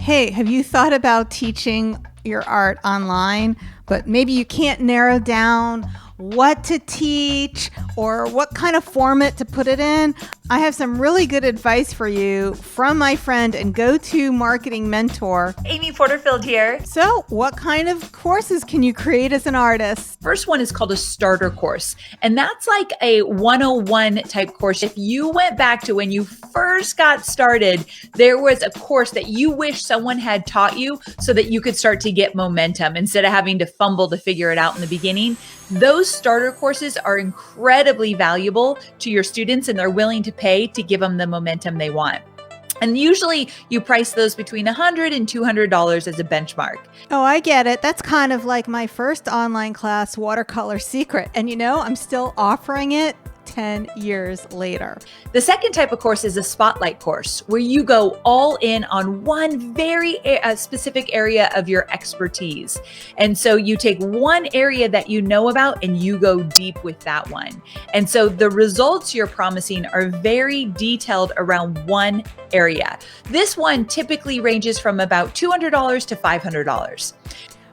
Hey, have you thought about teaching your art online, but maybe you can't narrow down what to teach or what kind of format to put it in? I have some really good advice for you from my friend and go-to marketing mentor, Amy Porterfield here. So, what kind of courses can you create as an artist? First one is called a starter course, and that's like a 101 type course. If you went back to when you first got started, there was a course that you wish someone had taught you so that you could start to get momentum instead of having to fumble to figure it out in the beginning. Those starter courses are incredibly valuable to your students, and they're willing to pay to give them the momentum they want. And usually you price those between $100 and $200 as a benchmark. Oh, I get it. That's kind of like my first online class, Watercolor Secret. And I'm still offering it 10 years later. The second type of course is a spotlight course, where you go all in on one very specific area of your expertise. And so you take one area that you know about and you go deep with that one. And so the results you're promising are very detailed around one area. This one typically ranges from about $200 to $500.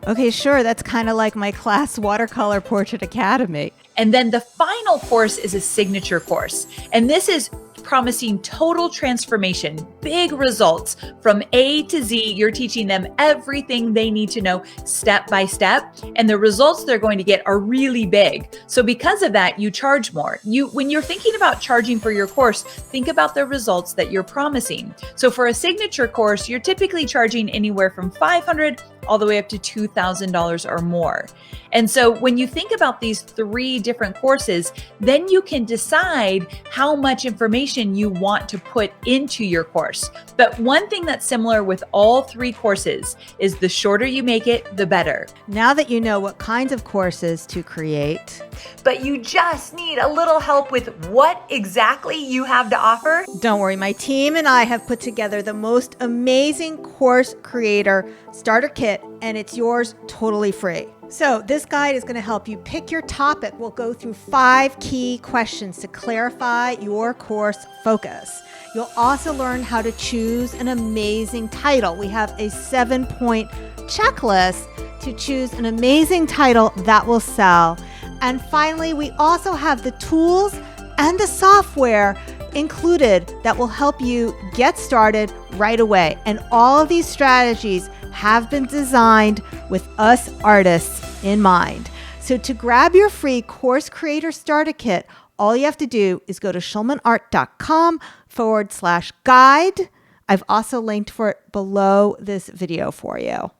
Okay, sure. That's kind of like my class, Watercolor Portrait Academy. And then the final course is a signature course. And this is promising total transformation, big results from A to Z. You're teaching them everything they need to know step by step. And the results they're going to get are really big. So because of that, you charge more. When you're thinking about charging for your course, think about the results that you're promising. So for a signature course, you're typically charging anywhere from $500 all the way up to $2,000 or more. And so when you think about these three different courses, then you can decide how much information you want to put into your course. But one thing that's similar with all three courses is the shorter you make it, the better. Now that you know what kinds of courses to create, but you just need a little help with what exactly you have to offer, don't worry, my team and I have put together the most amazing course creator starter kit, and it's yours totally free. So this guide is going to help you pick your topic. We'll go through 5 key questions to clarify your course focus. You'll also learn how to choose an amazing title. We have a 7-point checklist to choose an amazing title that will sell. And finally, we also have the tools and the software included that will help you get started right away. And all of these strategies have been designed with us artists in mind. So to grab your free Course Creator Starter Kit, all you have to do is go to schulmanart.com/guide. I've also linked for it below this video for you.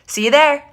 See you there.